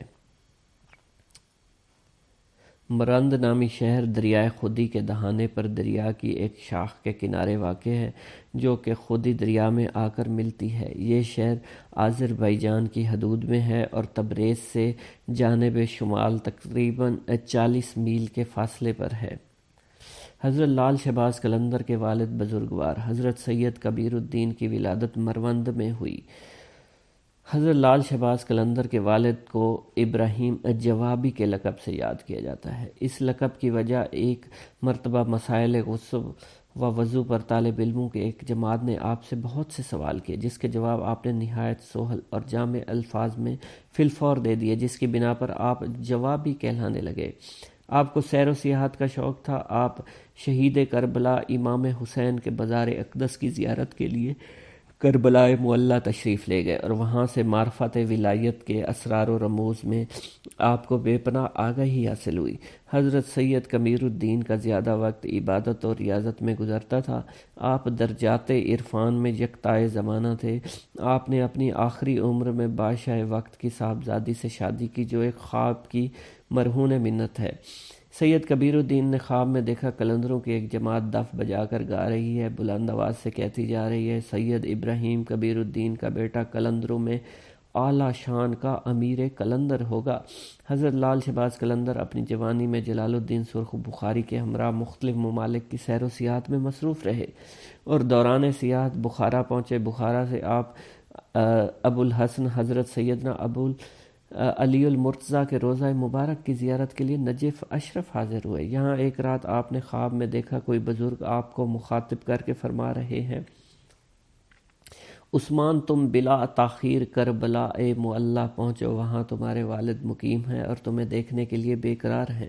Speaker 2: مرند نامی شہر دریائے خودی کے دہانے پر دریا کی ایک شاخ کے کنارے واقع ہے جو کہ خودی دریا میں آ کر ملتی ہے۔ یہ شہر آذربائیجان کی حدود میں ہے اور تبریز سے جانب شمال تقریباً 40 میل کے فاصلے پر ہے۔ حضرت لال شہباز قلندر کے والد بزرگوار حضرت سید کبیر الدین کی ولادت مروند میں ہوئی۔ حضرت لال شہباز قلندر کے والد کو ابراہیم جوابی کے لقب سے یاد کیا جاتا ہے۔ اس لقب کی وجہ ایک مرتبہ مسائل غسل و وضو پر طالب علموں کے ایک جماعت نے آپ سے بہت سے سوال کیے جس کے جواب آپ نے نہایت سہل اور جامع الفاظ میں فی الفور دے دیے، جس کی بنا پر آپ جوابی کہلانے لگے۔ آپ کو سیر و سیاحت کا شوق تھا۔ آپ شہید کربلا امام حسین کے بازار اقدس کی زیارت کے لیے کربلا معلیٰ تشریف لے گئے اور وہاں سے معرفت ولایت کے اسرار و رموز میں آپ کو بے پناہ آگاہی حاصل ہوئی۔ حضرت سید کبیر الدین کا زیادہ وقت عبادت اور ریاضت میں گزرتا تھا۔ آپ درجات عرفان میں یکتائے زمانہ تھے۔ آپ نے اپنی آخری عمر میں بادشاہ وقت کی صاحبزادی سے شادی کی جو ایک خواب کی مرہون منت ہے۔ سید کبیر الدین نے خواب میں دیکھا قلندروں کی ایک جماعت دف بجا کر گا رہی ہے، بلند آواز سے کہتی جا رہی ہے: سید ابراہیم کبیر الدین کا بیٹا قلندروں میں اعلیٰ شان کا امیر قلندر ہوگا۔ حضرت لال شہباز قلندر اپنی جوانی میں جلال الدین سرخ بخاری کے ہمراہ مختلف ممالک کی سیر و سیاحت میں مصروف رہے اور دوران سیاحت بخارا پہنچے۔ بخارا سے آپ ابو الحسن حضرت سیدنا ابو علی المرتضیٰ کے روضہ مبارک کی زیارت کے لیے نجف اشرف حاضر ہوئے۔ یہاں ایک رات آپ نے خواب میں دیکھا کوئی بزرگ آپ کو مخاطب کر کے فرما رہے ہیں: عثمان تم بلا تاخیر کربلا معلیٰ پہنچو، وہاں تمہارے والد مقیم ہیں اور تمہیں دیکھنے کے لیے بے قرار ہیں۔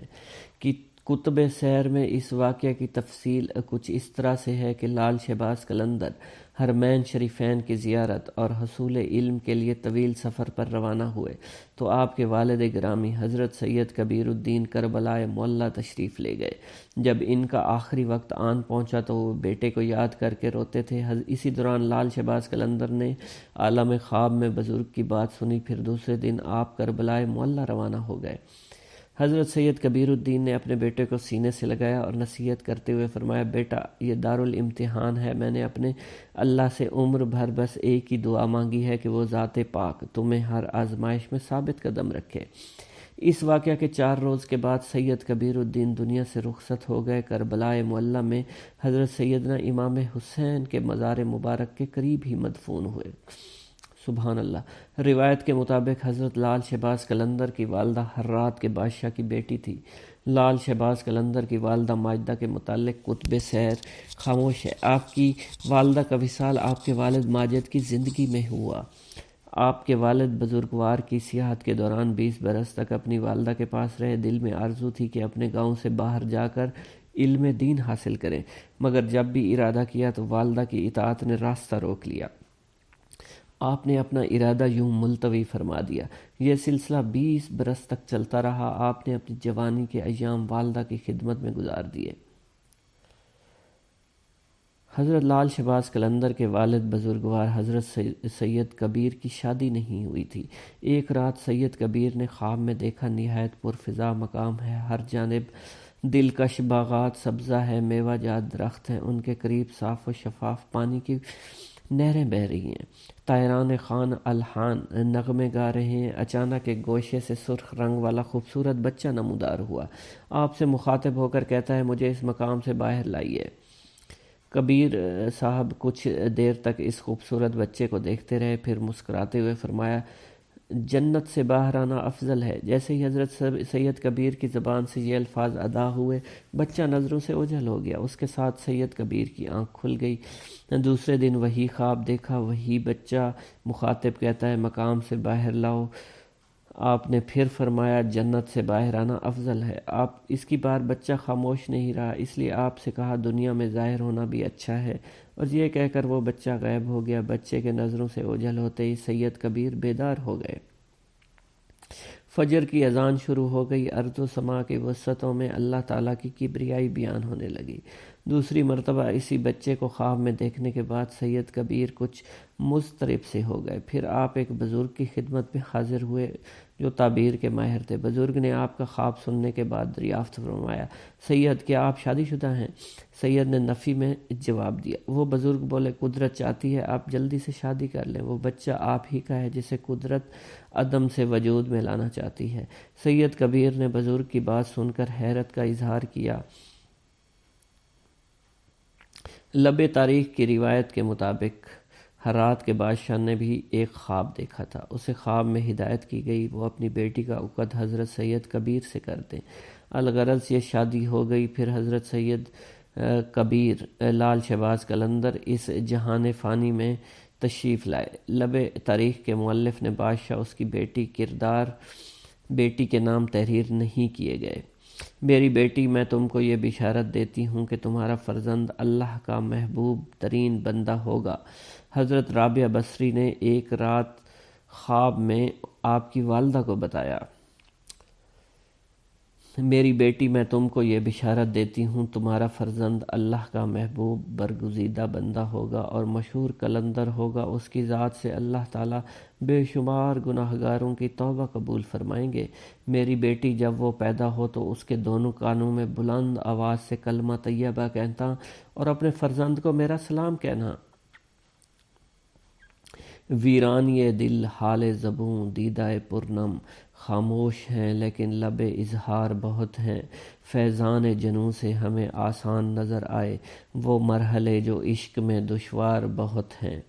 Speaker 2: کہ کتب سیر میں اس واقعہ کی تفصیل کچھ اس طرح سے ہے کہ لال شہباز قلندر حرمین شریفین کی زیارت اور حصول علم کے لیے طویل سفر پر روانہ ہوئے تو آپ کے والد گرامی حضرت سید کبیر الدین کربلا معلیٰ تشریف لے گئے۔ جب ان کا آخری وقت آن پہنچا تو وہ بیٹے کو یاد کر کے روتے تھے۔ اسی دوران لال شہباز قلندر نے عالم خواب میں بزرگ کی بات سنی، پھر دوسرے دن آپ کربلا معلیٰ روانہ ہو گئے۔ حضرت سید کبیر الدین نے اپنے بیٹے کو سینے سے لگایا اور نصیحت کرتے ہوئے فرمایا: بیٹا، یہ دارالامتحان ہے، میں نے اپنے اللہ سے عمر بھر بس ایک ہی دعا مانگی ہے کہ وہ ذات پاک تمہیں ہر آزمائش میں ثابت قدم رکھے۔ اس واقعہ کے 4 روز کے بعد سید کبیر الدین دنیا سے رخصت ہو گئے۔ کربلا معلیٰ میں حضرت سیدنا امام حسین کے مزار مبارک کے قریب ہی مدفون ہوئے۔ سبحان اللہ۔ روایت کے مطابق حضرت لال شہباز قلندر کی والدہ حرات کے بادشاہ کی بیٹی تھی۔ لال شہباز قلندر کی والدہ ماجدہ کے متعلق کتب سیر خاموش ہے۔ آپ کی والدہ کا وصال آپ کے والد ماجد کی زندگی میں ہوا۔ آپ کے والد بزرگوار کی سیاحت کے دوران 20 برس تک اپنی والدہ کے پاس رہے۔ دل میں آرزو تھی کہ اپنے گاؤں سے باہر جا کر علم دین حاصل کریں، مگر جب بھی ارادہ کیا تو والدہ کی اطاعت نے راستہ روک لیا۔ آپ نے اپنا ارادہ یوں ملتوی فرما دیا۔ یہ سلسلہ 20 برس تک چلتا رہا۔ آپ نے اپنی جوانی کے ایام والدہ کی خدمت میں گزار دیے۔ حضرت لال شہباز قلندر کے والد بزرگوار حضرت سید کبیر کی شادی نہیں ہوئی تھی۔ ایک رات سید کبیر نے خواب میں دیکھا نہایت پرفضا مقام ہے، ہر جانب دلکش باغات سبزہ ہے، میوہ جات درخت ہیں، ان کے قریب صاف و شفاف پانی کی نہریں بہہ رہی ہیں، طائران خان الحان نغمے گا رہے ہیں۔ اچانک ایک گوشے سے سرخ رنگ والا خوبصورت بچہ نمودار ہوا۔ آپ سے مخاطب ہو کر کہتا ہے مجھے اس مقام سے باہر لائیے۔ کبیر صاحب کچھ دیر تک اس خوبصورت بچے کو دیکھتے رہے، پھر مسکراتے ہوئے فرمایا جنت سے باہر آنا افضل ہے۔ جیسے ہی حضرت سید کبیر کی زبان سے یہ الفاظ ادا ہوئے، بچہ نظروں سے اوجھل ہو گیا۔ اس کے ساتھ سید کبیر کی آنکھ کھل گئی۔ دوسرے دن وہی خواب دیکھا، وہی بچہ۔ مخاطب کہتا ہے مقام سے باہر لاؤ۔ آپ نے پھر فرمایا جنت سے باہر آنا افضل ہے۔ آپ اس کی بار بچہ خاموش نہیں رہا، اس لیے آپ سے کہا دنیا میں ظاہر ہونا بھی اچھا ہے، اور یہ کہہ کر وہ بچہ غائب ہو گیا۔ بچے کے نظروں سے اوجھل ہوتے ہی سید کبیر بیدار ہو گئے۔ فجر کی اذان شروع ہو گئی۔ ارض و سما کی وسعتوں میں اللہ تعالیٰ کی کبریائی بیان ہونے لگی۔ دوسری مرتبہ اسی بچے کو خواب میں دیکھنے کے بعد سید کبیر کچھ مضطرب سے ہو گئے۔ پھر آپ ایک بزرگ کی خدمت میں حاضر ہوئے جو تعبیر کے ماہر تھے۔ بزرگ نے آپ کا خواب سننے کے بعد دریافت فرمایا سید کیا آپ شادی شدہ ہیں؟ سید نے نفی میں جواب دیا۔ وہ بزرگ بولے قدرت چاہتی ہے آپ جلدی سے شادی کر لیں، وہ بچہ آپ ہی کا ہے جسے قدرت عدم سے وجود میں لانا چاہتی ہے۔ سید کبیر نے بزرگ کی بات سن کر حیرت کا اظہار کیا۔ لب تاریخ کی روایت کے مطابق ہرات کے بادشاہ نے بھی ایک خواب دیکھا تھا۔ اسے خواب میں ہدایت کی گئی وہ اپنی بیٹی کا عقد حضرت سید کبیر سے کر دیں۔ الغرض یہ شادی ہو گئی۔ پھر حضرت سید کبیر لال شہباز قلندر اس جہان فانی میں تشریف لائے۔ لب تاریخ کے مؤلف نے بادشاہ اس کی بیٹی کے نام تحریر نہیں کیے گئے۔ میری بیٹی میں تم کو یہ بشارت دیتی ہوں کہ تمہارا فرزند اللہ کا محبوب ترین بندہ ہوگا۔ حضرت رابعہ بصری نے ایک رات خواب میں آپ کی والدہ کو بتایا میری بیٹی میں تم کو یہ بشارت دیتی ہوں تمہارا فرزند اللہ کا محبوب برگزیدہ بندہ ہوگا اور مشہور قلندر ہوگا۔ اس کی ذات سے اللہ تعالیٰ بے شمار گناہگاروں کی توبہ قبول فرمائیں گے۔ میری بیٹی جب وہ پیدا ہو تو اس کے دونوں کانوں میں بلند آواز سے کلمہ طیبہ کہنا اور اپنے فرزند کو میرا سلام کہنا۔ ویران یہ دل حال زبوں دیدہ پرنم، خاموش ہیں لیکن لب اظہار بہت ہیں۔ فیضان جنوں سے ہمیں آسان نظر آئے وہ مرحلے جو عشق میں دشوار بہت ہیں۔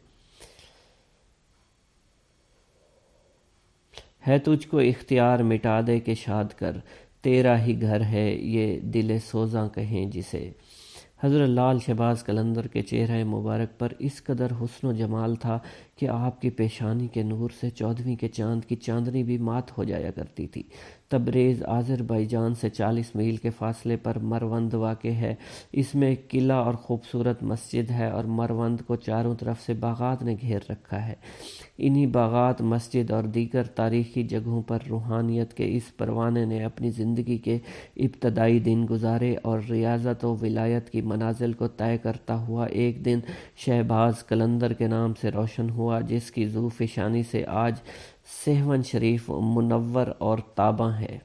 Speaker 2: ہے تجھ کو اختیار مٹا دے کہ شاد کر، تیرا ہی گھر ہے یہ دل سوزاں کہیں جسے۔ حضرت لال شہباز قلندر کے چہرہ مبارک پر اس قدر حسن و جمال تھا کہ آپ کی پیشانی کے نور سے 14ویں کے چاند کی چاندنی بھی مات ہو جایا کرتی تھی۔ تبریز آذربائیجان سے 40 میل کے فاصلے پر مروند واقع ہے۔ اس میں ایک قلعہ اور خوبصورت مسجد ہے اور مروند کو چاروں طرف سے باغات نے گھیر رکھا ہے۔ انہی باغات، مسجد اور دیگر تاریخی جگہوں پر روحانیت کے اس پروانے نے اپنی زندگی کے ابتدائی دن گزارے اور ریاضت و ولایت کی منازل کو طے کرتا ہوا ایک دن شہباز قلندر کے نام سے روشن ہوا، جس کی ذو فشانی سے آج سیہون شریف منور اور تاباں ہے۔